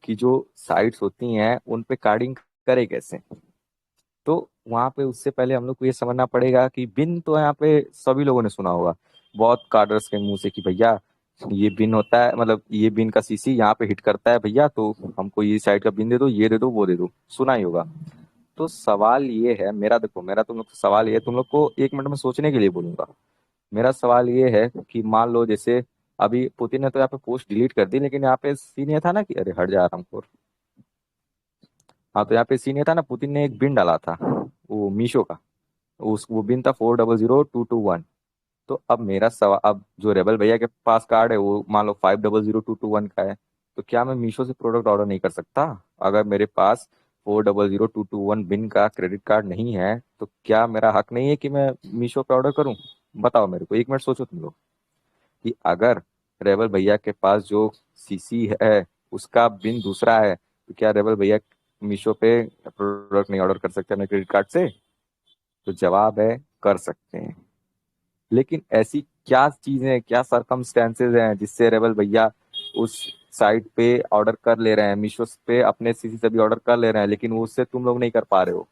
कि जो साइट्स होती हैं उन पे कार्डिंग करे कैसे। तो वहां पे उससे पहले हम लोग को ये समझना पड़ेगा कि बिन तो यहाँ पे सभी लोगों ने सुना होगा बहुत कार्डर्स के मुंह से कि भैया ये बिन होता है, मतलब ये बिन का सीसी यहाँ पे हिट करता है भैया, तो हमको ये साइड का बिन दे दो, ये दे दो, वो दे दो, सुना ही होगा। तो सवाल ये है मेरा, देखो मेरा तुम लोग से सवाल ये है, तुम लोग को 1 मिनट में सोचने के लिए बोलूंगा। मेरा सवाल ये है कि मान लो जैसे अभी पुतिन ने तो यहाँ पे पोस्ट डिलीट कर दी, लेकिन यहाँ पे सीन ये था ना कि अरे हट जा रहा हूँ। हाँ, तो यहाँ पे सीन ये था ना, पुतिन ने एक बिन डाला था वो मीशो का, उस वो बिन था 400221। तो अब मेरा सवाल, अब जो रेबल भैया के पास कार्ड है वो मान लो 500221 का है, तो क्या मैं मीशो से प्रोडक्ट ऑर्डर नहीं कर सकता? अगर मेरे पास 400221 बिन का क्रेडिट कार्ड नहीं है तो क्या मेरा हक नहीं है कि मैं मीशो पे ऑर्डर करूं? बताओ मेरे को, 1 मिनट सोचो तुम लोग कि अगर रेबल भैया के पास जो सीसी है उसका बिन दूसरा है, तो क्या रेबल भैया मीशो पे प्रोडक्ट नहीं ऑर्डर कर सकते अपने क्रेडिट कार्ड से? तो जवाब है कर सकते हैं। लेकिन ऐसी क्या चीजें, क्या सरकमस्टेंसेज हैं जिससे रेबल भैया उस साइट पे ऑर्डर कर ले रहे हैं, मीशो पे अपने सीसी से भी ऑर्डर कर ले रहे हैं, लेकिन वो उससे तुम लोग नहीं कर पा रहे हो?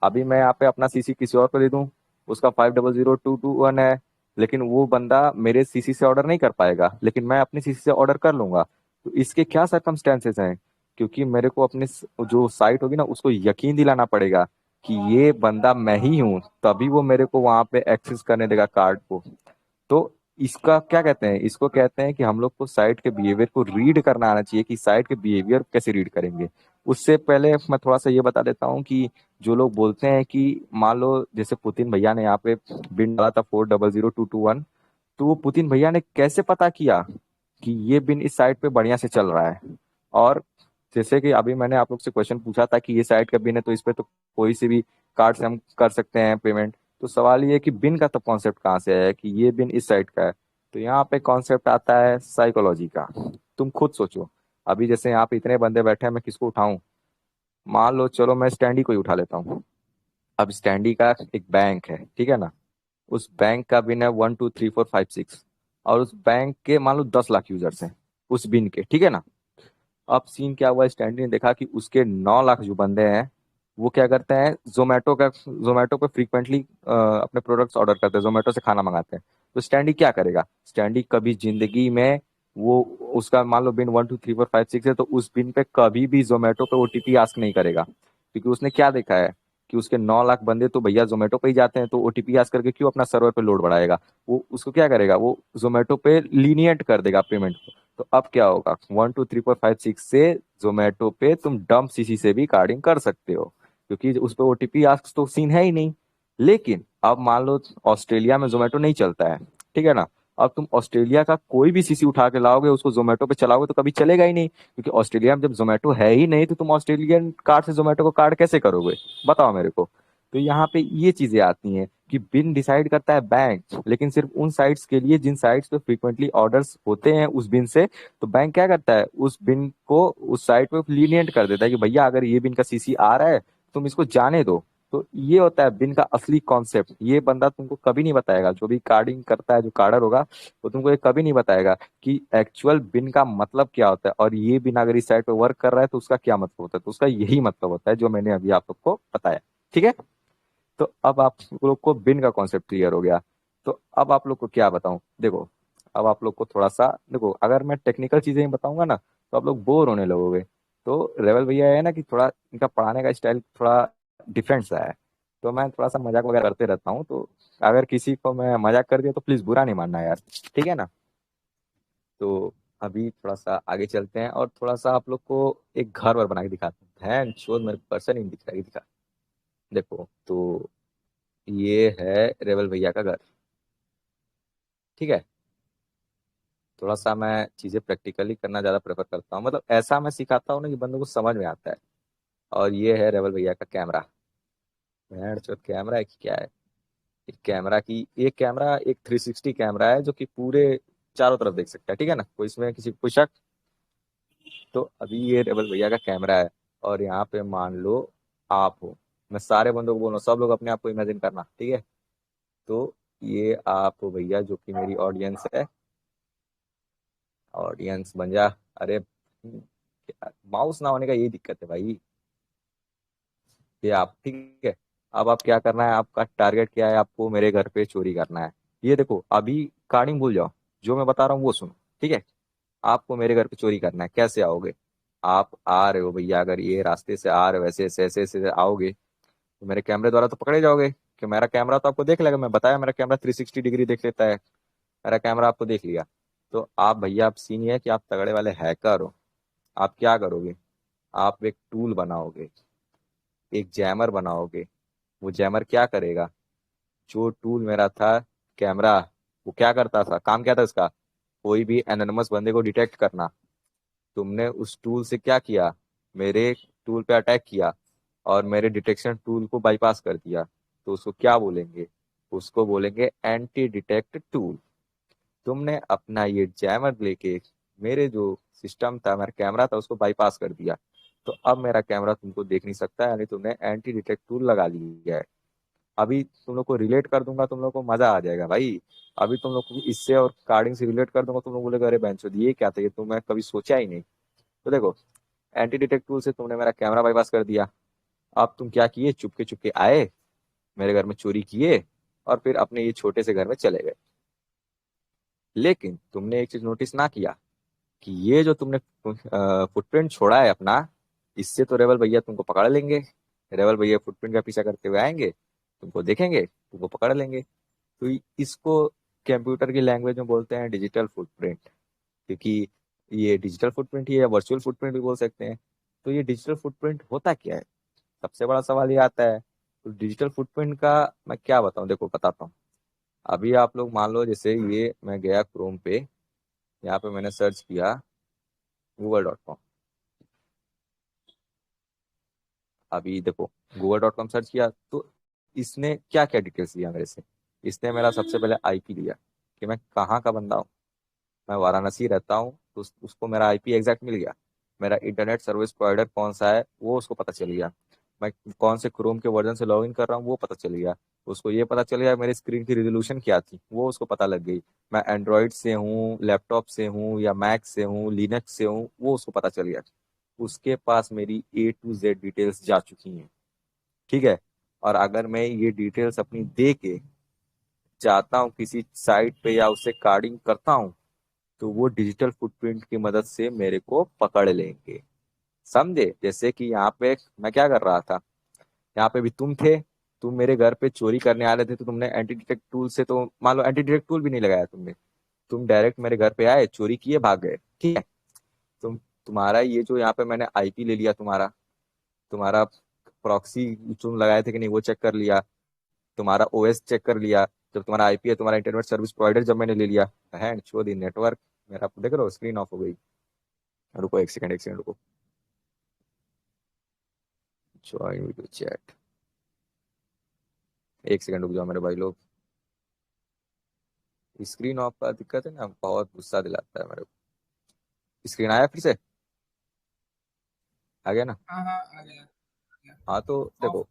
अभी मैं यहाँ पे अपना सीसी किसी और को दे दूं, उसका 500221 है, लेकिन वो बंदा मेरे सीसी से ऑर्डर नहीं कर पाएगा, लेकिन मैं अपनी सीसी से ऑर्डर कर लूंगा। तो इसके क्या सरकमस्टेंसेस हैं? क्योंकि मेरे को अपने जो साइट होगी ना उसको यकीन दिलाना पड़ेगा कि ये बंदा मैं ही हूँ, तभी वो मेरे को वहां पे एक्सेस करने देगा कार्ड को। तो इसका क्या कहते हैं, इसको कहते हैं कि हम लोग को साइट के बिहेवियर को रीड करना आना चाहिए कि साइट के बिहेवियर कैसे रीड करेंगे। उससे पहले मैं थोड़ा सा ये बता देता हूँ कि जो लोग बोलते हैं कि मान लो जैसे पुतिन भैया ने यहाँ पे बिन डाला था 400221, तो वो पुतिन भैया ने कैसे पता किया कि ये बिन इस साइट पे बढ़िया से चल रहा है? और जैसे कि अभी मैंने आप लोग से क्वेश्चन पूछा था कि ये साइट का बिन है तो इस पे तो कोई से भी कार्ड से हम कर सकते हैं पेमेंट। तो सवाल ये है कि बिन का तो कॉन्सेप्ट कहाँ से है कि ये बिन इस साइट का है? तो यहाँ पे कॉन्सेप्ट आता है साइकोलॉजी का। तुम खुद सोचो, अभी जैसे यहाँ पे इतने बंदे बैठे हैं, मैं किसको उठाऊं? मान लो चलो मैं स्टैंडी को ही उठा लेता हूँ। अब स्टैंडी का एक बैंक है, ठीक है ना? उस बैंक का बिन है 1 2 3 4 5 6, और उस बैंक के मान लो 10 लाख यूजर्स हैं उस बिन के, ठीक है ना? अब सीन क्या हुआ, स्टैंडी ने देखा कि उसके 9 लाख जो बंदे हैं वो क्या करते हैं, जोमेटो पे फ्रीक्वेंटली अपने प्रोडक्ट्स ऑर्डर करते हैं, जोमेटो से खाना मंगाते हैं। तो स्टैंडी क्या करेगा? स्टैंडी कभी जिंदगी में वो, उसका मान लो बिन 1 2 3 4 5 6 है, तो उस बिन पे कभी भी जोमेटो पे ओटीपी आस्क नहीं करेगा, क्योंकि उसने क्या देखा है कि उसके 9 लाख बंदे तो भैया जोमेटो पे ही जाते हैं, तो ओटीपी आस्क करके क्यों अपना सर्वर पे लोड बढ़ाएगा? वो उसको क्या करेगा, वो जोमेटो पे लीनियंट कर देगा पेमेंट। तो अब क्या होगा, 1 2 3 4 5 6 से जोमेटो पे तुम डम्प सीसी से भी कार्डिंग कर सकते हो, क्योंकि उस पर ओटीपी आस्क तो सीन है ही नहीं। लेकिन अब मान लो ऑस्ट्रेलिया में जोमेटो नहीं चलता है, ठीक है ना? अब तुम ऑस्ट्रेलिया का कोई भी सीसी उठा के लाओगे, उसको जोमेटो पे चलाओगे तो कभी चलेगा ही नहीं, क्योंकि ऑस्ट्रेलिया में जब जोमेटो है ही नहीं तो तुम ऑस्ट्रेलियन कार्ड से जोमेटो को कार्ड कैसे करोगे? बताओ मेरे को। तो यहाँ पे ये चीजें आती हैं कि बिन डिसाइड करता है बैंक, लेकिन सिर्फ उन साइट्स के लिए जिन साइट्स पे फ्रीक्वेंटली ऑर्डर्स होते हैं उस बिन से। तो बैंक क्या करता है, उस बिन को उस साइट पे लीनियंट कर देता है कि भैया अगर ये बिन का सीसी आ रहा है तुम इसको जाने दो। तो ये होता है बिन का असली कॉन्सेप्ट। ये बंदा तुमको कभी नहीं बताएगा, जो भी कार्डिंग करता है, जो कार्डर होगा, वो तुमको ये कभी नहीं बताएगा कि एक्चुअल बिन का मतलब क्या होता है, और ये बिन अगर इस साइट पे वर्क कर रहा है तो उसका क्या मतलब होता है। तो उसका यही मतलब होता है जो मैंने अभी आप लोग को बताया, ठीक है? तो अब आप लोग को बिन का कॉन्सेप्ट क्लियर हो गया। तो अब आप लोग को क्या बताऊं, देखो अब आप लोग को थोड़ा सा देखो, अगर मैं टेक्निकल चीजें ही बताऊंगा ना तो आप लोग बोर होने लगोगे। तो रेवल भैया है ना कि थोड़ा इनका पढ़ाने का स्टाइल थोड़ा डिफरेंट सा है, तो मैं थोड़ा सा मजाक वगैरह करते रहता हूँ। तो अगर किसी को मैं मजाक कर दिया तो प्लीज बुरा नहीं मानना यार, ठीक है ना? तो अभी थोड़ा सा आगे चलते हैं और थोड़ा सा आप लोग को एक घर वर बना के दिखाते हैं। भैन चोद मेरे पर्सन ही नहीं दिख रहा है, दिखा। देखो तो ये है रेवल भैया का घर, ठीक है? थोड़ा सा मैं चीजें प्रैक्टिकली करना ज्यादा प्रेफर करता हूँ, मतलब ऐसा मैं सिखाता हूँ ना कि बंदों को समझ में आता है। और ये है रेवल भैया का कैमरा। भैंड चोद कैमरा है कि क्या है? एक कैमरा, एक 360 कैमरा है जो कि पूरे चारों तरफ देख सकता है, ठीक है ना? कोई इसमें किसी कोई शक? तो अभी ये रेवल भैया का कैमरा है, और यहाँ पे मान लो आप हो। मैं सारे बंदों को बोल रहा हूँ, सब लोग अपने आप को इमेजिन करना, ठीक है? तो ये आप हो भैया जो कि मेरी ऑडियंस है। ऑडियंस बन जा। अरे माउस ना होने का यही दिक्कत है भाई। ये आप ठीक है। अब आप क्या करना है, आपका टारगेट क्या है, आपको मेरे घर पे चोरी करना है। ये देखो, अभी कार्डिंग भूल जाओ, जो मैं बता रहा हूँ वो सुनो, ठीक है। आपको मेरे घर पे चोरी करना है, कैसे आओगे? आप आ रहे हो भैया, अगर ये रास्ते से आ रहे हो, ऐसे ऐसे ऐसे ऐसे आओगे, तो मेरे कैमरे द्वारा तो पकड़े जाओगे, कि मेरा कैमरा तो आपको देख लेगा। मैं बताया, मेरा कैमरा 360 डिग्री देख लेता है। मेरा कैमरा आपको देख लिया। तो आप भैया, आप सीन ये है कि आप तगड़े वाले हैकर हो। आप क्या करोगे? आप एक टूल बनाओगे, एक जैमर बनाओगे। वो जैमर क्या करेगा? जो टूल मेरा था, कैमरा, वो क्या करता था, काम क्या था उसका? कोई भी एनोनिमस बंदे को डिटेक्ट करना। तुमने उस टूल से क्या किया? मेरे टूल पे अटैक किया और मेरे डिटेक्शन टूल को बाईपास कर दिया। तो उसको क्या बोलेंगे? उसको बोलेंगे एंटी डिटेक्ट टूल। तुमने अपना ये जैमर लेके मेरे जो सिस्टम था, मेरा कैमरा था, उसको बाईपास कर दिया। तो अब मेरा कैमरा तुमको देख नहीं सकता, यानी तुमने एंटी डिटेक्ट टूल लगा लिया है। अभी तुम लोग को रिलेट कर दूंगा, तुम लोग को मजा आ जाएगा भाई। अभी तुम लोग को इससे और कार्डिंग से रिलेट कर दूंगा, तुम लोग बोलेगा अरे बेंचो ये क्या था, ये तो मैं कभी सोचा ही नहीं। तो देखो, एंटी डिटेक्ट टूल से तुमने मेरा कैमरा बाईपास कर दिया। अब तुम क्या किए, चुपके चुपके आए, मेरे घर में चोरी किए, और फिर अपने ये छोटे से घर में चले गए। लेकिन तुमने एक चीज नोटिस ना किया, कि ये जो तुमने फुटप्रिंट छोड़ा है अपना, इससे तो रेवल भैया तुमको पकड़ लेंगे। रेवल भैया फुटप्रिंट का पीछा करते हुए आएंगे, तुमको देखेंगे, तुमको पकड़ लेंगे। तो इसको कंप्यूटर की लैंग्वेज में बोलते हैं डिजिटल फुटप्रिंट। क्योंकि ये डिजिटल फुटप्रिंट ही है, वर्चुअल फुटप्रिंट भी बोल सकते हैं। तो ये डिजिटल फुटप्रिंट होता क्या है? सबसे बड़ा सवाल ये आता है। तो डिजिटल फुटप्रिंट का मैं क्या बताऊं, देखो बताता हूँ। अभी आप लोग मान लो, जैसे ये मैं गया क्रोम पे, यहाँ पे मैंने सर्च किया google.com। अभी देखो, google.com सर्च किया तो इसने क्या क्या डिटेल्स लिया मेरे से। इसने मेरा सबसे पहले आईपी लिया, कि मैं कहाँ का बंदा हूँ। मैं वाराणसी रहता हूँ, तो उसको मेरा आईपी एग्जैक्ट मिल गया। मेरा इंटरनेट सर्विस प्रोवाइडर कौन सा है वो उसको पता चल गया। मैं कौन से क्रोम के वर्जन से लॉगिन कर रहा हूँ वो पता चल गया। उसको ये पता चल गया मेरी स्क्रीन की रेजोल्यूशन क्या थी, वो उसको पता लग गई। मैं एंड्रॉइड से हूँ, लैपटॉप से हूँ, या मैक से हूँ, लिनक्स से हूँ, वो उसको पता चल गया। उसके पास मेरी A to Z डिटेल्स जा चुकी हैं। ठीक है। और अगर मैं ये डिटेल्स अपनी दे के जाता हूँ किसी साइट पे या उससे कार्डिंग करता हूँ, तो वो डिजिटल फुटप्रिंट की मदद से मेरे को पकड़ लेंगे। समझे? जैसे कि यहाँ पे मैं क्या कर रहा था, यहाँ पे भी तुम थे। तुम मेरे घर पे चोरी करने आ रहे थे, तो तुमने एंटी डिटेक्ट टूल से, तो मान लो एंटी डिटेक्ट टूल भी नहीं लगाया तुमने। तुम डायरेक्ट मेरे घर पे आए, चोरी किए, भाग गए। ठीक है। तुम्हारा ये जो यहाँ पे मैंने आईपी ले लिया, तुम्हारा तुम्हारा प्रॉक्सी तुम लगाए थे कि नहीं वो चेक कर लिया। तुम्हारा ओएस चेक कर लिया। जब तुम्हारा आईपी है, तुम्हारा इंटरनेट सर्विस प्रोवाइडर जब मैंने ले लिया, हैंड छोड़ दी नेटवर्क। मेरा देख रहे हो, स्क्रीन ऑफ हो गई। रुको एक सेकंड, एक सेकंड रुको। Join video chat. एक सेकंड रुक जाओ मेरे भाई लोग। स्क्रीन ऑफ का दिक्कत है ना, बहुत गुस्सा दिलाता है मेरे को। स्क्रीन आया फिर से? आ गया ना? हाँ हाँ, आ गया आ गया। हाँ तो ऑफ। देखो,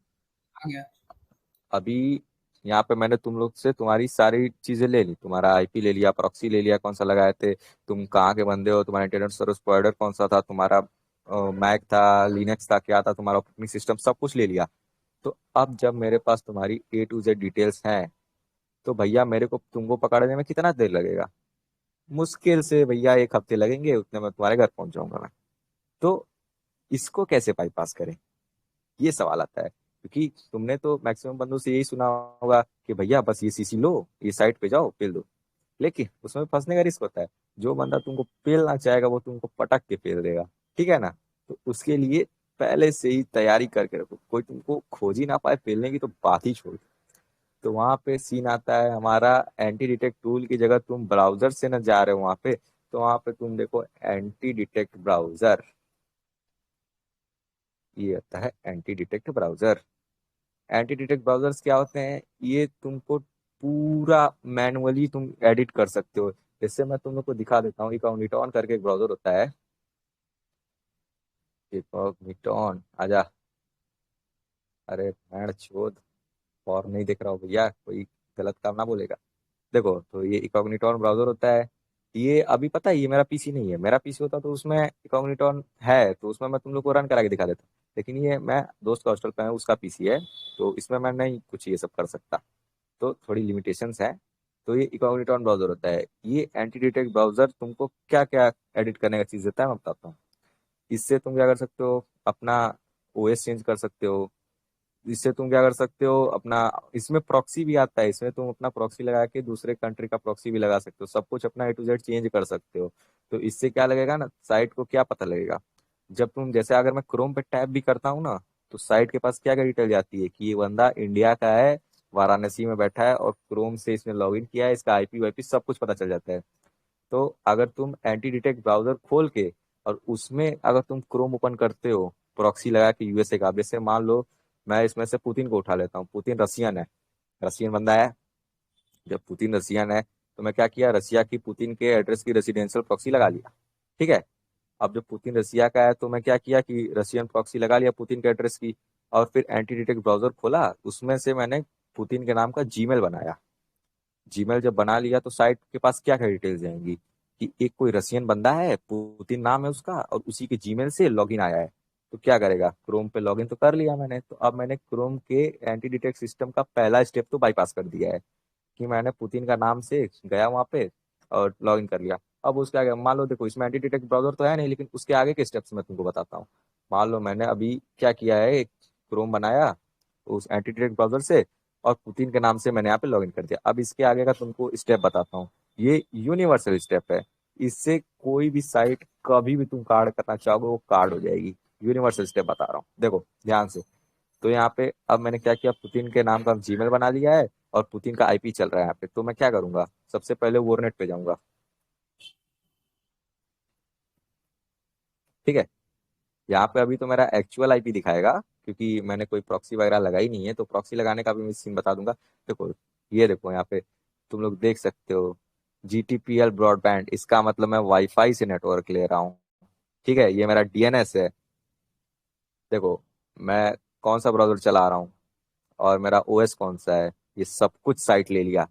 आ गया। अभी यहाँ पे मैंने तुम लोग से तुम्हारी सारी चीजें ले ली, तुम्हारा आईपी ले लिया, प्रॉक्सी ले लिया, कौन सा लगाए थे, तुम कहाँ के बंदे हो, तुम्हारा इंटरनेट सर्विस प्रोवाइडर कौन सा था, तुम्हारा मैक था, लिनक्स था, क्या था, तुम्हारा ऑपरेटिंग सिस्टम, सब कुछ ले लिया। तो अब जब मेरे पास तुम्हारी A to Z डिटेल्स हैं, तो भैया मेरे को तुमको पकड़ने में कितना देर लगेगा? मुश्किल से भैया 1 हफ्ते लगेंगे, उतने में तुम्हारे घर पहुंच जाऊंगा मैं। तो इसको कैसे बाईपास करें, ये सवाल आता है। क्योंकि तुमने तो मैक्सिमम बंदों से यही सुना होगा कि भैया बस ये सीसी लो, ये साइट पे जाओ, पेल दो। लेकिन उसमें फंसने का रिस्क होता है। जो बंदा तुमको पेलना चाहेगा वो तुमको पटक के पेल देगा। ठीक है ना? तो उसके लिए पहले से ही तैयारी करके रखो, कोई तुमको खोज ही ना पाए पेलने की तो बात ही छोड़। तो वहां पे सीन आता है हमारा, एंटी डिटेक्ट टूल की जगह तुम ब्राउजर से न जा रहे हो वहां पे, तो वहां पे तुम देखो एंटी डिटेक्ट ब्राउजर। ये आता है anti detect browser. Anti detect browsers क्या होते हैं, ये तुमको पूरा मैनुअली तुम एडिट कर सकते हो। जैसे मैं तुम लोग को दिखा देता हूँ, इकॉनिटॉन करके एक ब्राउजर होता है। इकॉनिटॉन, आजा। अरे मैं छोद, और नहीं देख रहा हूँ भैया, कोई गलत काम ना बोलेगा। देखो, तो ये इकॉग्निटॉन ब्राउजर होता है। ये अभी पता है, ये मेरा पीसी नहीं है। मेरा पीसी होता तो उसमें इकॉग्निटॉन है, तो उसमें मैं तुम लोग को रन करा के दिखा देता। लेकिन ये मैं दोस्त का हॉस्टल पे है, उसका पीसी है, तो इसमें मैं नहीं कुछ ये सब कर सकता। तो थोड़ी लिमिटेशंस है। तो ये इकॉग्निटॉन ब्राउजर होता है। ये एंटी डिटेक्ट ब्राउजर तुमको क्या क्या एडिट करने का चीज देता है मैं बताता हूँ। इससे तुम क्या कर सकते हो, अपना ओएस चेंज कर सकते हो। इससे तुम क्या कर सकते हो अपना, इसमें प्रॉक्सी भी आता है, इसमें तुम अपना प्रॉक्सी लगा के दूसरे कंट्री का प्रॉक्सी भी लगा सकते हो, सब कुछ अपना A to Z चेंज कर सकते हो। तो इससे क्या लगेगा ना, साइट को क्या पता लगेगा, जब तुम जैसे अगर मैं क्रोम पे टैप भी करता हूँ ना, तो साइट के पास क्या क्या डिटेल जाती है कि ये बंदा इंडिया का है, वाराणसी में बैठा है और क्रोम से इसने लॉग इन किया है, इसका आईपी वाईपी सब कुछ पता चल जाता है। तो अगर तुम एंटी डिटेक्ट ब्राउजर खोल के और उसमें अगर तुम क्रोम ओपन करते हो प्रॉक्सी लगा के यूएसए का, जैसे मान लो मैं इसमें से पुतिन को उठा लेता हूँ, पुतिन रसियन है, रसियन बंदा है। जब पुतिन रसियन है तो मैं क्या किया, रसिया की पुतिन के एड्रेस की रेसिडेंशियल प्रॉक्सी लगा लिया। ठीक है। अब जब पुतिन रसिया का है तो मैं क्या किया कि रशियन प्रॉक्सी लगा लिया पुतिन के एड्रेस की, और फिर एंटी डिटेक्ट ब्राउजर खोला, उसमें से मैंने पुतिन के नाम का जीमेल बनाया। जीमेल जब बना लिया तो साइट के पास क्या क्या डिटेल्स जाएंगी कि एक कोई रसियन बंदा है, पुतिन नाम है उसका, और उसी के जीमेल से लॉगिन आया है। तो क्या करेगा, क्रोम पे लॉगिन तो कर लिया मैंने, तो अब मैंने क्रोम के एंटी डिटेक्ट सिस्टम का पहला स्टेप तो बाईपास कर दिया है कि मैंने पुतिन का नाम से गया वहां पे और लॉग इन कर लिया। अब उसके आगे मान लो, देखो इसमें एंटी डिटेक्ट ब्राउजर तो है नहीं, लेकिन उसके आगे के स्टेप्स मैं तुमको बताता हूँ। मान लो मैंने अभी क्या किया है, एक क्रोम बनाया उस एंटी डिटेक्ट ब्राउजर से, और पुतिन के नाम से मैंने यहाँ पे लॉग इन कर दिया। अब इसके आगे का तुमको स्टेप बताता हूँ। ये यूनिवर्सल स्टेप है, इससे कोई भी साइट कभी भी तुम कार्ड करना चाहोगे वो कार्ड हो जाएगी। यूनिवर्सल स्टेप बता रहा हूँ, देखो ध्यान से। तो यहाँ पे अब मैंने क्या किया, पुतिन के नाम का जीमेल बना लिया है और पुतिन का आईपी चल रहा है यहाँ पे। तो मैं क्या करूंगा, सबसे पहले वोरनेट पे जाऊंगा। ठीक है। यहाँ पे अभी तो मेरा एक्चुअल आईपी दिखाएगा, क्योंकि मैंने कोई प्रॉक्सी वगैरह लगाई नहीं है, तो प्रॉक्सी लगाने का भी मैं सीन बता दूंगा। देखो, ये देखो यहाँ पे तुम लोग देख सकते हो, GTPL ब्रॉडबैंड, इसका मतलब मैं वाईफाई से नेटवर्क ले रहा हूँ। ठीक है, ये मेरा डीएनएस है। देखो मैं कौन सा ब्राउजर चला रहा हूँ और मेरा ओएस कौन सा है, ये सब कुछ साइट ले लिया।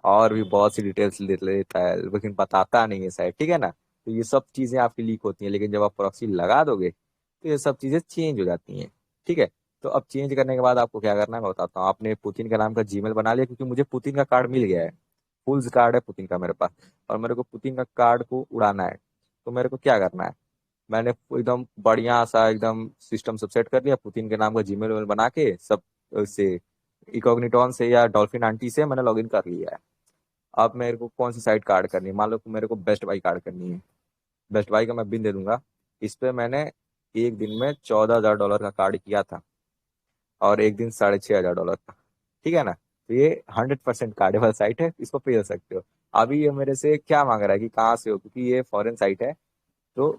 और भी बहुत सी डिटेल्स ले लेता है, लेकिन बताता नहीं है शायद, ठीक है ना। तो ये सब चीजें आपकी लीक होती हैं, लेकिन जब आप प्रॉक्सी लगा दोगे तो ये सब चीजें चेंज हो जाती हैं। ठीक है। तो अब चेंज करने के बाद आपको क्या करना है मैं बताता हूँ। आपने पुतिन का नाम का जीमेल बना लिया, क्योंकि मुझे पुतिन का कार्ड मिल गया है, फुल्स कार्ड है पुतिन का मेरे पास, और मेरे को पुतिन का कार्ड को उड़ाना है। तो मेरे को क्या करना है, मैंने एकदम बढ़िया सा एकदम सिस्टम सब सेट कर लिया, पुतिन के नाम का जीमेल वेल बना के सब से इकोग्निटॉन से या डॉल्फिन आंटी से मैंने लॉगिन कर लिया है। अब मेरे को कौन सी साइट कार्ड करनी है, मान लो कि मेरे को बेस्ट बाई कार्ड करनी है। बेस्ट बाई का मैं बिन दे दूंगा। इस पे मैंने एक दिन में $14,000 का कार्ड किया था, और एक दिन $6,500 का। ठीक है ना। तो ये 100% कार्डेबल साइट है, इसको पे कर सकते हो। अभी ये मेरे से क्या मांग रहा है कि कहाँ से हो, क्योंकि ये फॉरेन साइट है। तो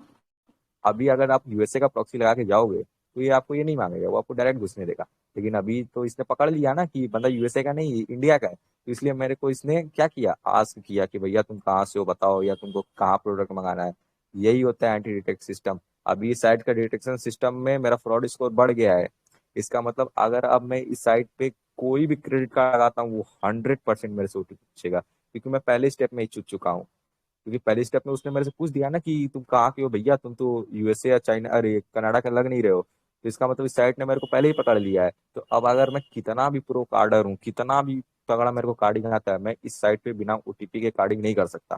अभी अगर आप यूएसए का प्रॉक्सी लगा के जाओगे तो ये आपको ये नहीं मांगेगा, वो आपको डायरेक्ट घुसने देगा। लेकिन अभी तो इसने पकड़ लिया ना कि बंदा यूएसए का नहीं इंडिया का है, तो इसलिए मेरे को इसने क्या किया, आस्क किया कि भैया तुम कहाँ से हो बताओ, या तुमको कहाँ प्रोडक्ट मंगाना है। यही होता है एंटी डिटेक्ट सिस्टम। अभी इस साइट का डिटेक्शन सिस्टम में मेरा फ्रॉड स्कोर बढ़ गया है। इसका मतलब अगर अब मैं इस साइट पे कोई भी क्रेडिट कार्ड लगाता हूँ, वो 100% मेरे से ओटीपी पूछेगा, क्योंकि मैं पहले स्टेप में ही चुक चुका हूँ। क्योंकि पहले स्टेप में उसने मेरे से पूछ दिया ना कि तुम कहाँ के हो भैया, तुम तो यूएसए या चाइना, अरे कनाडा के लग नहीं रहे हो। तो इसका मतलब इस साइट ने मेरे को पहले ही पकड़ लिया है। तो अब अगर मैं कितना भी प्रो कार्डर हूँ, कितना भी तगड़ा मेरे को कार्डिंग आता है, मैं इस साइट पे बिना ओटीपी के कार्डिंग नहीं कर सकता,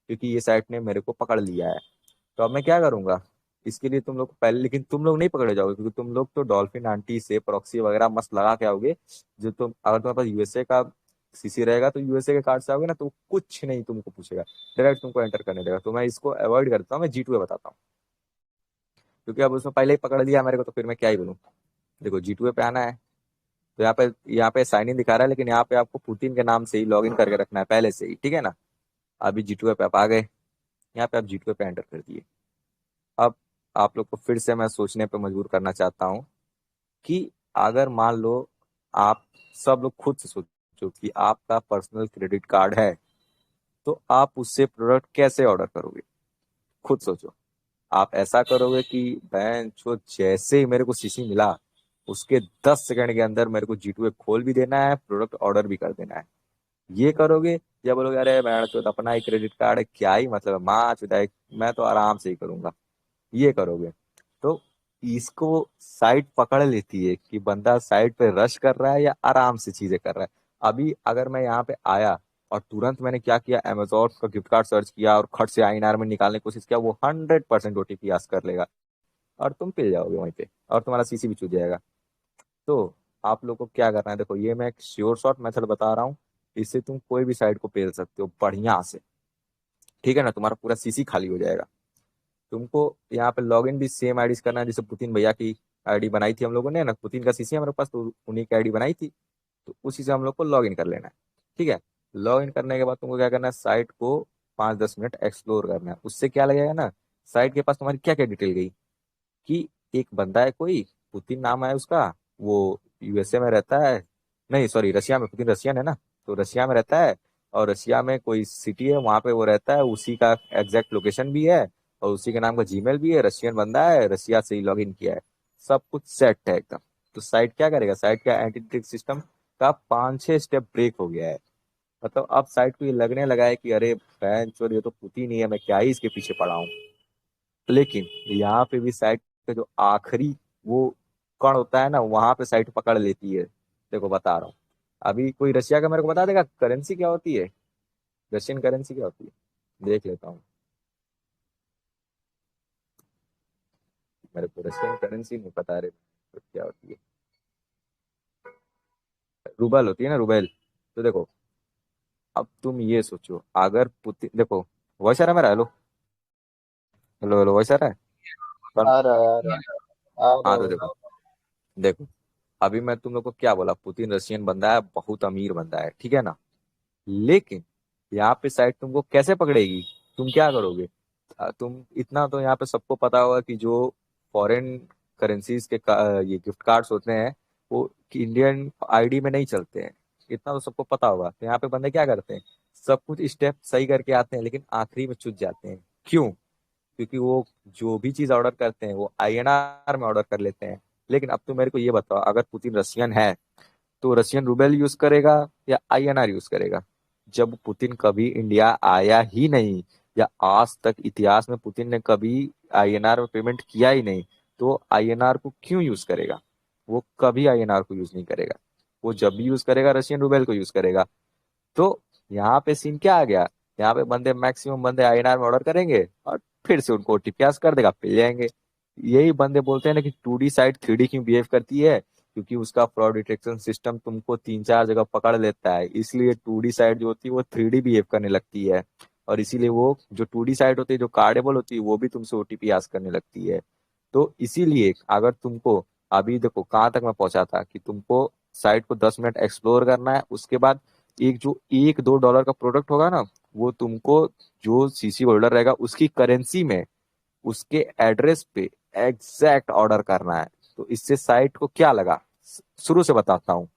क्योंकि ये साइट ने मेरे को पकड़ लिया है। तो अब मैं क्या करूंगा, इसके लिए तुम लोग पहले, लेकिन तुम लोग नहीं पकड़े जाओगे, क्योंकि तुम लोग तो डॉल्फिन आंटी से प्रॉक्सी वगैरह मस्त लगा के आओगे। जो तुम, अगर तुम्हारे पास यूएसए का सीसी रहेगा तो यूएसए के कार्ड से आओगे ना, तो कुछ नहीं तुमको पूछेगा, डायरेक्ट तुमको एंटर करने देगा। तो मैं इसको अवॉइड करता हूँ, मैं G2A बताता हूँ, क्योंकि अब उसमें पहले ही पकड़ लिया मेरे को, तो फिर मैं क्या ही बोलूँ। देखो G2A पे आना है, तो यहाँ पे साइन इन दिखा रहा है, लेकिन यहाँ पे आपको पुतिन के नाम से ही लॉग इन करके रखना है पहले से ही, ठीक है ना। अभी G2A पे आप आ गए, यहाँ पे आप G2A पे एंटर कर दिए। अब आप लोग को फिर से मैं सोचने पे मजबूर करना चाहता हूँ कि अगर मान लो, आप सब लोग खुद से सोचो कि आपका पर्सनल क्रेडिट कार्ड है, तो आप उससे प्रोडक्ट कैसे ऑर्डर करोगे, खुद सोचो। आप ऐसा करोगे कि बैंक जो जैसे ही मेरे को सीसी मिला, उसके 10 सेकंड के अंदर मेरे को G2A खोल भी देना है, प्रोडक्ट ऑर्डर भी कर देना है। ये करोगे या बोलोगे अरे मैं तो अपना ही क्रेडिट कार्ड है, क्या ही मतलब है, माँ चुदाई, मैं तो आराम से ही करूंगा, ये करोगे। तो इसको साइट पकड़ लेती है कि बंदा साइट पे रश कर रहा है या आराम से चीजें कर रहा है। अभी अगर मैं यहाँ पे आया और तुरंत मैंने क्या किया, अमेजोन का गिफ्ट कार्ड सर्च किया और खट से आईएनआर में निकालने की कोशिश किया, वो 100% ओटीपी आस्क कर लेगा और तुम पिल जाओगे वहीं पे और तुम्हारा सीसी भी छूट जाएगा। तो आप लोग को क्या करना है, देखो ये मैं एक श्योर शॉट मेथड बता रहा हूँ, इससे तुम कोई भी साइट को पेल सकते हो बढ़िया से। ठीक है ना, तुम्हारा पूरा सीसी खाली हो जाएगा। तुमको यहाँ पे लॉग इन भी सेम आईडी से करना है, जैसे पुतिन भैया की आईडी बनाई थी हम लोगों ने ना, पुतिन का सीसी हमारे पास, तो उन्हीं की आईडी बनाई थी, तो उसी से हम लोग को लॉग इन कर लेना है। ठीक है, लॉग इन करने के बाद तुमको क्या करना है, साइट को 5-10 मिनट एक्सप्लोर करना है। उससे क्या लगेगा ना, साइट के पास तुम्हारी क्या क्या डिटेल गई, कि एक बंदा है कोई, पुतिन नाम है उसका, वो यूएसए में रहता है, नहीं सॉरी रशिया में, पुतिन रशियन है ना, तो रशिया में रहता है, और रशिया में कोई सिटी है वहां पे वो रहता है, उसी का एग्जैक्ट लोकेशन भी है, और उसी के नाम का जीमेल भी है, रशियन बंदा है, रशिया से ही लॉग इन किया है, सब कुछ सेट है एकदम। तो साइट क्या करेगा, साइट का एंटी ट्रिक सिस्टम का 5-6 स्टेप ब्रेक हो गया है। मतलब अब साइट को ये लगने लगा है कि अरे फैन चोर, ये तो पुतिन ही है, मैं क्या ही इसके पीछे पड़ा हूँ। लेकिन यहाँ पे भी साइट का जो आखिरी वो कण होता है ना, वहां पे साइट पकड़ लेती है। देखो बता रहा हूँ, अभी कोई रशिया का मेरे को बता देगा करेंसी क्या होती है, रशियन करेंसी क्या होती है, देख लेता हूँ। मेरे को रशियन करेंसी नहीं पता रे, तो क्या होती है, रूबल होती है ना, रूबल। तो देखो, अब तुम ये सोचो, अगर पुतिन, देखो वॉइस आ रहा है मेरा, हेलो, हेलो हेलो, वॉइस आ रहा है पर। आ रहा है आ रहा है आ रहा हाँ तो है। देखो, देखो अभी मैं तुम लोग को क्या बोला, पुतिन रशियन बंदा है, बहुत अमीर बंदा है, ठीक है ना। लेकिन यहाँ पे साइट तुमको कैसे पकड़ेगी, तुम क्या करोगे, तुम इतना तो यहाँ पे सबको पता होगा कि जो फॉरेन करेंसीज के ये गिफ्ट कार्ड्स होते हैं, वो इंडियन आईडी में नहीं चलते हैं, इतना तो सबको पता होगा। तो यहाँ पे बंदे क्या करते हैं, सब कुछ स्टेप सही करके आते हैं, लेकिन आखिरी में चूक जाते हैं। क्यों, क्योंकि वो जो भी चीज ऑर्डर करते हैं वो आईएनआर में ऑर्डर कर लेते हैं। लेकिन अब तुम मेरे को ये बताओ, अगर पुतिन रशियन है तो रशियन रूबेल यूज करेगा या आईएनआर यूज करेगा। जब पुतिन कभी इंडिया आया ही नहीं, या आज तक इतिहास में पुतिन ने कभी आईएनआर में पेमेंट किया ही नहीं, तो आईएनआर को क्यों यूज करेगा, वो कभी आईएनआर को यूज नहीं करेगा। वो जब भी यूज करेगा रशियन रूबेल को यूज करेगा। तो यहाँ पे सीन क्या आ गया, यहाँ पे बंदे मैक्सिमम बंदे आईएनआर में ऑर्डर करेंगे और फिर से उनको ओटीपी कर देगा, मिल जाएंगे। यही बंदे बोलते हैं ना कि 2D साइट 3D क्यों बिहेव करती है, क्योंकि उसका फ्रॉड डिटेक्शन सिस्टम तुमको 3-4 जगह पकड़ लेता है, इसलिए 2D साइट जो होती है वो 3D बिहेव करने लगती है। और इसीलिए वो जो 2D साइट होती है, जो कार्डेबल होती है, वो भी तुमसे ओटीपी आस्क करने लगती है। तो इसीलिए अगर तुमको, अभी देखो कहाँ तक मैं पहुंचा था, कि तुमको साइट को 10 मिनट एक्सप्लोर करना है, उसके बाद एक जो $1-2 का प्रोडक्ट होगा ना, वो तुमको जो सीसी होल्डर रहेगा उसकी करेंसी में, उसके एड्रेस पे एग्जैक्ट ऑर्डर करना है। तो इससे साइट को क्या लगा, शुरू से बताता हूँ।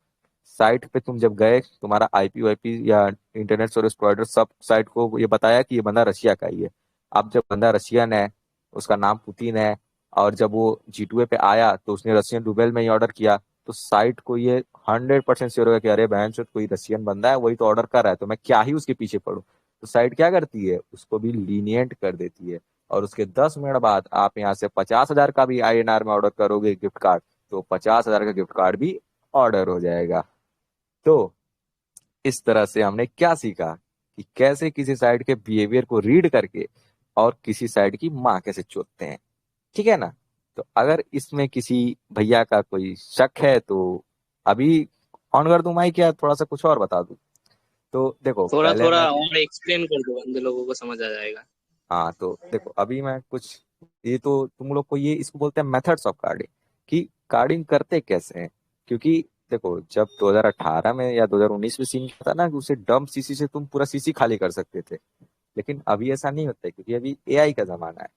साइट पे तुम जब गए, तुम्हारा आईपी वाईपी या इंटरनेट सर्विस प्रोवाइडर सब साइट को ये बताया कि ये बंदा रशिया का ही है। अब जब बंदा रशियन है, उसका नाम पुतिन है, और जब वो G2A पे आया तो उसने रशियन रूबेल में ही ऑर्डर किया, तो साइट को ये 100% श्योर होगा कि अरे बहन चोद, कोई रशियन बंदा है, वही तो ऑर्डर कर रहा है, तो मैं क्या ही उसके पीछे पड़ूं। तो साइट क्या करती है, उसको भी लीनियंट कर देती है। और उसके 10 मिनट बाद आप यहाँ से 50,000 का भी आईएनआर में ऑर्डर करोगे गिफ्ट कार्ड, तो 50,000 का गिफ्ट कार्ड भी ऑर्डर हो जाएगा। तो इस तरह से हमने क्या सीखा, कि कैसे किसी साइट के बिहेवियर को रीड करके और किसी साइट की माँ कैसे चोदते हैं। ठीक है ना। तो अगर इसमें किसी भैया का कोई शक है तो अभी ऑन कर दूं माइक, या थोड़ा सा कुछ और बता दूं। तो देखो थोड़ा पहले थोड़ा मैं, और एक्सप्लेन कर दो, बंदे लोगों को समझ आ जाएगा। हाँ तो देखो अभी मैं कुछ, ये तो तुम लोग को ये इसको बोलते हैं मेथड्स ऑफ कार्डिंग, कि कार्डिंग करते कैसे हैं। क्योंकि देखो जब 2018 में या 2019 में सीन था ना, कि उसे डंप सीसी से तुम पूरा सीसी खाली कर सकते थे, लेकिन अभी ऐसा नहीं होता है, क्योंकि अभी एआई का जमाना है।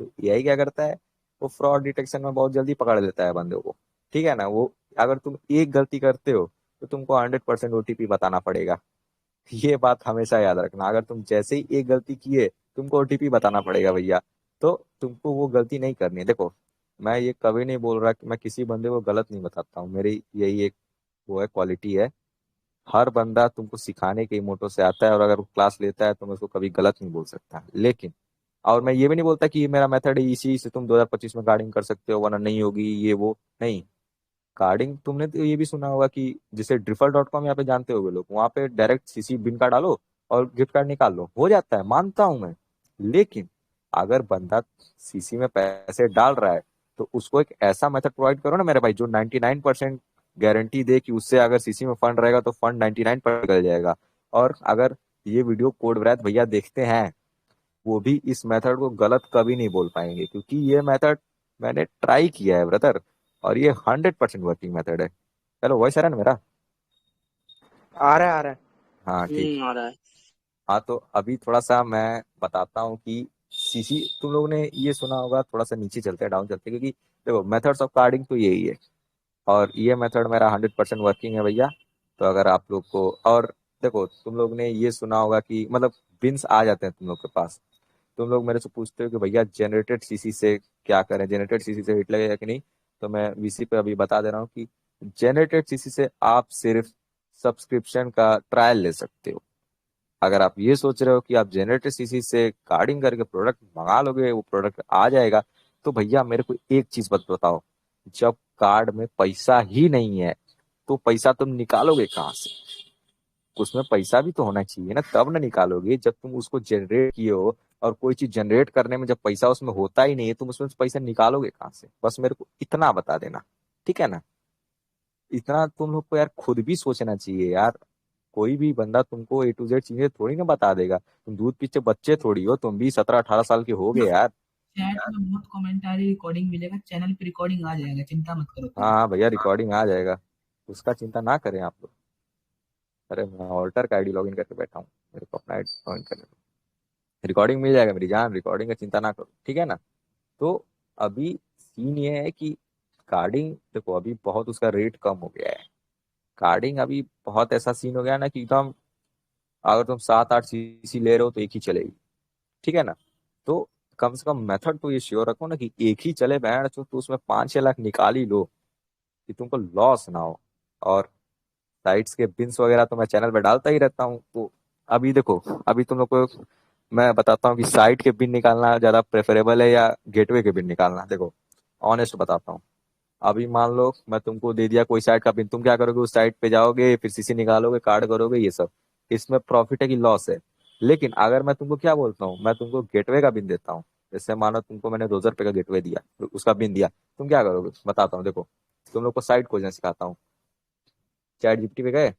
तो एआई क्या करता है, वो फ्रॉड डिटेक्शन में बहुत जल्दी पकड़ लेता है बंदे को। ठीक है ना, वो अगर तुम एक गलती करते हो तो तुमको 100% ओटीपी बताना पड़ेगा। ये बात हमेशा याद रखना, अगर तुम जैसे ही एक गलती किए, तुमको ओटीपी बताना पड़ेगा भैया। तो तुमको वो गलती नहीं करनी है। देखो मैं ये कभी नहीं बोल रहा कि मैं किसी बंदे को गलत नहीं बताता हूँ, मेरी यही एक वो है, क्वालिटी है हर बंदा तुमको सिखाने के मोटो से आता है, और अगर वो क्लास लेता है तो मैं उसको कभी गलत नहीं बोल सकता। लेकिन और मैं ये भी नहीं बोलता कि ये मेरा मेथड है, इसी से तुम 2025 में गार्डिंग कर सकते हो वरना नहीं होगी ये वो नहीं। कार्डिंग तुमने तो ये भी सुना होगा कि जैसे drifal.com यहाँ पे जानते होगे लोग, वहां पे डायरेक्ट सीसी बिन का डालो और गिफ्ट कार्ड निकाल लो, हो जाता है, मानता हूं मैं। लेकिन अगर बंदा सीसी में पैसे डाल रहा है तो उसको एक ऐसा मेथड प्रोवाइड करो ना मेरे भाई, जो 99% गारंटी दे कि उससे अगर सीसी में फंड रहेगा तो फंड 99% निकल जाएगा। और अगर ये वीडियो कोड ब्रैथ भैया देखते हैं, वो भी इस मेथड को गलत कभी नहीं बोल पाएंगे, क्योंकि ये मेथड मैंने ट्राई किया है ब्रदर, और ये 100% वर्किंग मेथड है। चलो वॉइस आ रहा है ना मेरा? आ रहा है, आ रहा है। हाँ ठीक। आ रहा है। हाँ तो अभी थोड़ा सा मैं बताता हूँ कि सीसी तुम लोगों ने ये सुना होगा, थोड़ा सा नीचे चलते हैं, डाउन चलते हैं, क्योंकि देखो मेथड्स ऑफ कार्डिंग तो यही है, और ये मेथड मेरा 100% वर्किंग है भैया। तो अगर आप लोग को, और देखो तुम लोग ने ये सुना होगा कि मतलब बिन्स आ जाते हैं तुम लोग के पास, तुम लोग मेरे से पूछते हो कि भैया जनरेटेड सीसी से क्या करें, जनरेटेड सीसी से हिट लगेगा कि नहीं। तो मैं वीसी पे अभी बता दे रहा हूँ कि जनरेटेड सीसी से आप सिर्फ सब्सक्रिप्शन का ट्रायल ले सकते हो। अगर आप ये सोच रहे हो कि आप जनरेटेड सीसी से कार्डिंग करके प्रोडक्ट मंगा लोगे, वो प्रोडक्ट आ जाएगा, तो भैया मेरे को एक चीज बताओ, जब कार्ड में पैसा ही नहीं है तो पैसा तुम निकालोगे कहाँ से? उसमें पैसा भी तो होना चाहिए ना, तब ना निकालोगे जब तुम उसको जनरेट किए हो। और कोई चीज जनरेट करने में जब पैसा उसमें होता ही नहीं है, तुम उसमें से पैसा निकालोगे कहाँ से? बस मेरे को इतना बता देना, ठीक है ना? इतना तुम लोग को यार खुद भी सोचना चाहिए यार। कोई भी बंदा तुमको A to Z चीजें थोड़ी ना बता देगा, तुम दूध पीछे बच्चे थोड़ी हो, तुम भी 17-18 साल के हो गए यार। चैट में बहुत कमेंट आ रही, रिकॉर्डिंग मिलेगा, चैनल पे रिकॉर्डिंग आ जाएगा, चिंता मत करो तुम। हाँ हाँ भैया, रिकॉर्डिंग आ जाएगा, उसका चिंता ना करें आप लोग। अरे मैं ऑल्टर का आईडी लॉगिन करके बैठा हूँ, मेरे को अपना आईडी लॉगिन करने दो। रिकॉर्डिंग मिल जाएगा मेरी जान, रिकॉर्डिंग का चिंता ना करो, ठीक है ना? तो अभी सीन ये है कि कार्डिंग देखो अभी बहुत उसका रेट कम हो गया है। कार्डिंग अभी बहुत ऐसा सीन हो गया ना कि एकदम, अगर तुम 7-8 सीसी ले रहे हो तो एक ही चलेगी, ठीक है ना? तो कम से कम मेथड तो ये श्योर रखो ना कि एक ही चले बैंड, तो उसमें 5-6 लाख निकाल ही लो, कि तुमको लॉस ना हो। और साइट्स के बिन्स वगैरह तो मैं चैनल पे डालता ही रहता हूँ। तो अभी देखो, अभी तुम लोग को मैं बताता हूँ कि साइट के बिन निकालना ज्यादा प्रेफरेबल है या गेटवे के बिन निकालना। देखो ऑनेस्ट बताता हूँ, अभी मान लो मैं तुमको दे दिया कोई साइट का पिन, तुम क्या करोगे? उस साइट पे जाओगे, फिर सीसी निकालोगे, कार्ड करोगे, ये सब। इसमें प्रॉफिट है कि लॉस है? लेकिन अगर मैं तुमको क्या बोलता हूँ, मैं तुमको गेटवे का बिन देता हूँ, जैसे मानो तुमको मैंने 2,000 रुपये का गेटवे दिया, तो उसका बिन दिया, तुम क्या करोगे बताता हूँ। देखो तुम लोग को साइट खोजना सिखाता हूँ। चैट जीपीटी पे गए,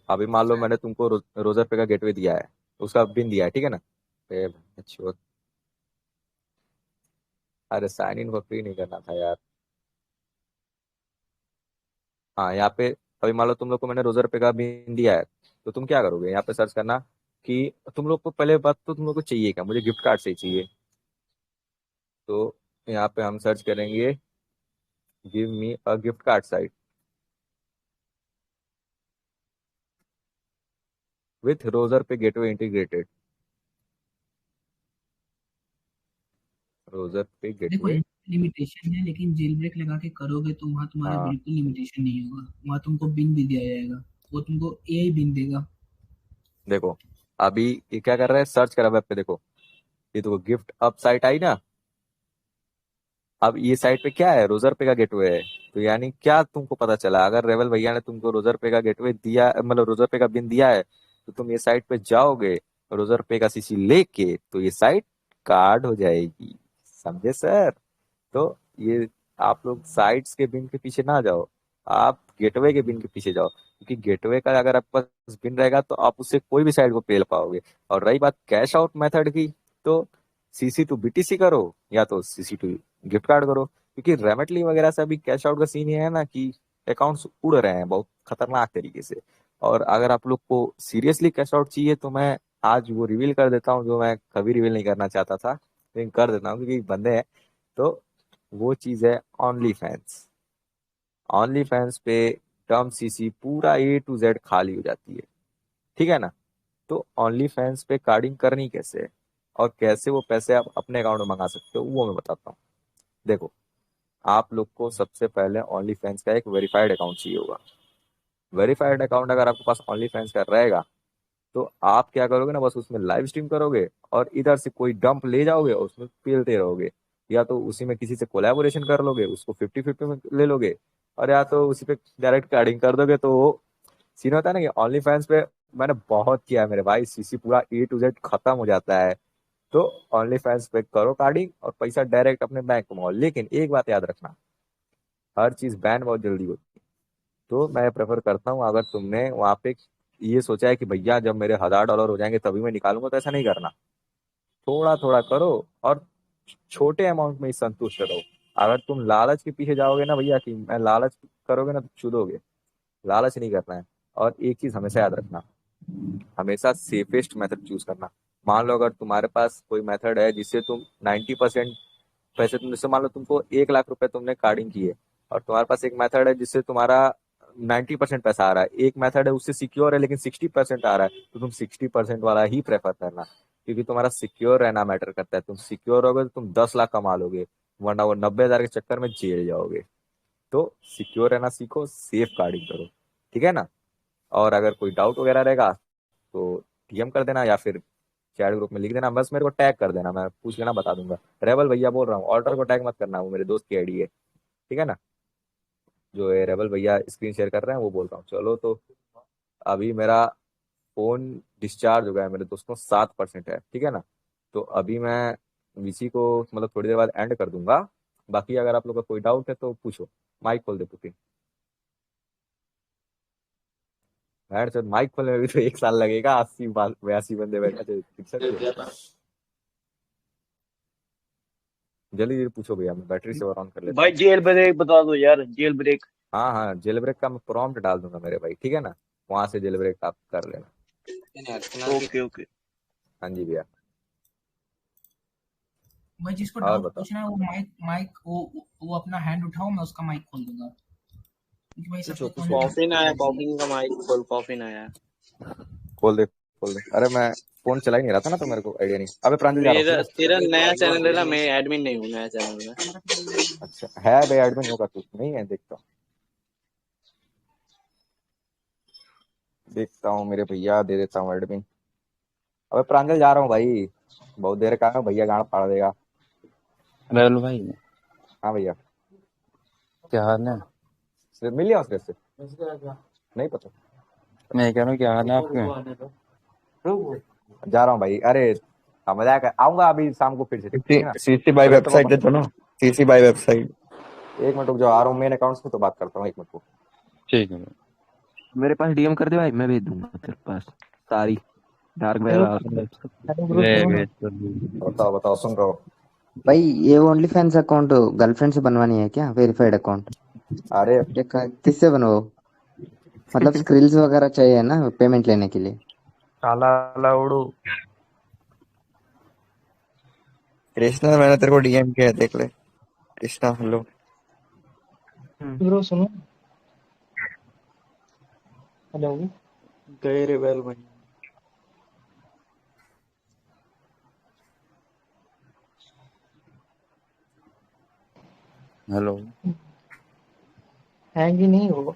अभी मान लो मैंने तुमको 2,000 रुपये का गेटवे दिया है, उसका बिन दिया है, ठीक है ना? अच्छा, अरे साइन इन को फ्री नहीं करना था यार। हाँ यहाँ पे अभी मान लो तुम लोग को मैंने 2,000 रुपये का बिल दिया है, तो तुम क्या करोगे? यहाँ पे सर्च करना कि तुम लोग को पहले बात तो तुम लोग को चाहिए क्या? मुझे गिफ्ट कार्ड से ही चाहिए। तो यहाँ पे हम सर्च करेंगे give me a gift card site with Roger पे गेटवे इंटीग्रेटेड। रोजर पे देखो गेटवे। लिमिटेशन है, लेकिन जेल ब्रेक लगा के करोगे तो वहाँ तुम्हारा हाँ बिल्कुल लिमिटेशन नहीं होगा, वहाँ तुमको बिन भी दिया जाएगा, वो तुमको एआई बिन देगा। देखो अभी ये क्या कर रहा है, सर्च करा वेब पे, देखो ये देखो गिफ्ट अप साइट आई ना। अब ये साइट पे क्या है? रोजर पे का गेटवे है। तो यानी क्या तुमको पता चला, अगर रेवल भैया ने तुमको रोजर पे का गेटवे दिया, मतलब रोजर पे का बिन दिया है, तो तुम ये साइट पे जाओगे, रोजर पे का सीसी लेके, तो ये साइट कार्ड हो जाएगी। समझे सर? तो ये आप लोग साइट्स के बिन के पीछे ना जाओ, आप गेटवे के बिन के पीछे जाओ, क्योंकि गेटवे का अगर आपके पास बिन रहेगा तो आप उससे कोई भी साइट को पेल पाओगे। और रही बात कैश आउट मेथड की, तो सीसी टू बीटीसी करो या तो सीसी टू गिफ्ट कार्ड करो, क्योंकि रेमेटली वगैरह से अभी कैश आउट का सीन ये है ना कि अकाउंट्स उड़ रहे हैं बहुत खतरनाक तरीके से। और अगर आप लोग को सीरियसली कैश आउट चाहिए तो मैं आज वो रिवील कर देता हूँ जो मैं कभी रिवील नहीं करना चाहता था, लेकिन कर देता हूँ क्योंकि बंदे हैं। तो वो चीज है ऑनली फैंस। ऑनली फैंस पे टर्म सीसी पूरा A to Z खाली हो जाती है, ठीक है ना? तो ऑनली फैंस पे कार्डिंग करनी कैसे है और कैसे वो पैसे आप अपने अकाउंट में मंगा सकते हो, वो मैं बताता हूँ। देखो आप लोग को सबसे पहले ओनली फैंस का एक वेरीफाइड अकाउंट चाहिए होगा। वेरीफाइड अकाउंट अगर आपके पास ओनली फैंस का रहेगा तो आप क्या करोगे ना, बस उसमें लाइव स्ट्रीम करोगे और इधर से कोई डंप ले जाओगे और उसमें पेलते रहोगे, या तो उसी में किसी से कोलैबोरेशन कर लोगे, उसको 50-50 में ले लोगे, और या तो उसी पे डायरेक्ट कार्डिंग कर दोगे। तो वो सीन होता है ना कि ओनली फैंस पे मैंने बहुत किया है मेरे भाई, सीसी पूरा A to Z खत्म हो जाता है। तो ओनली फैंस पे करो कार्डिंग और पैसा डायरेक्ट अपने बैंक में, लेकिन एक बात याद रखना, हर चीज बैन बहुत जल्दी होती है। तो मैं प्रेफर करता हूँ, अगर तुमने वहां पे ये सोचा है कि भैया जब मेरे $1000 हो जाएंगे तभी मैं निकालूंगा, तो ऐसा नहीं करना। थोड़ा थोड़ा करो और छोटे अमाउंट में ही संतुष्ट रहो। अगर तुम लालच के पीछे जाओगे ना भैया, कि मैं लालच करोगे ना तो चूदोगे। लालच नहीं करना है। और एक चीज हमेशा याद रखना, हमेशा सेफेस्ट मेथड चूज करना। मान लो अगर तुम्हारे पास कोई मेथड है जिससे तुम 90% पैसे, तुम जैसे मान लो तुमको 1 लाख रुपए तुमने कार्डिंग की है, और तुम्हारे पास एक मेथड है जिससे तुम्हारा 90% पैसा आ रहा है, एक मेथड है उससे सिक्योर है लेकिन 60% आ रहा है, तो तुम 60% वाला ही प्रेफर करना, क्योंकि तुम्हारा सिक्योर रहना मैटर करता है। तुम सिक्योर होगे तो तुम 10 लाख कमा लोगे, वरना वो 90,000 के चक्कर में जेल जाओगे। तो सिक्योर रहना सीखो, सेफ कार्डिंग करो, ठीक है ना। और अगर कोई डाउट वगैरह रहेगा तो DM कर देना, या फिर चैट ग्रुप में लिख देना, बस मेरे को टैग कर देना, मैं पूछ लेना बता दूंगा। रेबल भैया बोल रहा हूँ, ऑल्टर को टैग मत करना, वो मेरे दोस्त की आईडी है, ठीक है ना। जो है रेबल भैया स्क्रीन शेयर कर रहे हैं वो बोल रहा हूँ। चलो तो अभी मेरा फोन डिस्चार्ज हो गया है मेरे दोस्तों, 7% है, ठीक है ना। तो अभी मैं VC को मतलब थोड़ी देर बाद एंड कर दूंगा। बाकी अगर आप लोग का कोई डाउट है तो पूछो। माइक खोल दे पुतिन। यार सर माइक खोलने में भी तो 1 साल लगेगा, 82 बंदे बैठे थे शिक्षक पे। जल्दी जल्दी पूछो भैया, मैं बैटरी से ऑन कर लेता भाई हूँ। जेल ब्रेक बता दो यार, जेल ब्रेक। हाँ हाँ, जेल ब्रेक का मैं प्रॉम्प्ट डाल दूंगा मेरे भाई, ठीक है ना। वहां से जेल ब्रेक आप कर लेना। Okay okay. हाँ जी भैया। भाई जिसको और डाउट बताओ। पूछना है वो माइक माइक वो अपना हैंड उठाओ, मैं उसका माइक खोल दूंगा, क्योंकि भाई पूछो सबको पूछो। कॉफिन आया, कॉफिन का माइक खोल, कॉफिन आया। खोल दे खोल दे। अरे मैं फोन चला ही नहीं रहा था ना, तो मेरे को आइडिया नहीं। अबे प्रांजल जा रहा हूँ, मेरा ठीक तेरा नया चैनल है ना, मैं एडमिन नहीं हूँ नया चैनल में। है। अच्छा है भाई, एडमिन होगा तू, नहीं है देखता हूँ। देखता हूँ मेरे भैया, दे देता हूँ एडमिन। अबे प्रांजल जा रहा हूँ भाई, बहुत देर का है, भैया गाड़ फाड़ देगा। रेबल भाई, हाँ भैया। क्या हाल है? सिर्फ मिल लिया उसके से नहीं पता। मैं कह रहा हूँ क्या हाल है आपके? जा रहा हूँ भाई, अरे मजाक है, आऊंगा अभी शाम को फिर से, ठीक है ना। सीसी बाई पहले तो वेबसाइट है तो ना, सीसी बाई वेबसाइट। एक मिनट रुक जाओ, आ रहा हूँ मेन अकाउंट से तो बात करता हूँ, एक मिनट को। ठीक है भाई। मेरे पास DM कर दे भाई, मैं भेज दूंगा तेरे पास सारी डार्क वेब हेलो वाला। हेलो ब्रो, सुनो ना। बताओ बताओ, सुन रहा हूँ। भाई ये ओनली फैंस अकाउंट गर्लफ्रेंड से बनवानी है क्या, वेरीफाइड अकाउंट? अरे ये किससे बनवाओ? मतलब स्क्रिल्स वगैरह चाहिए ना पेमेंट लेने के लिए? काला लाउडू कृष्णा, मैंने तेरे को डीएम किया है, देख ले। कृष्णा हेलो ब्रो, सुनो। हेलो गए रे वेल भाई। हेलो। हैंग ही नहीं हो।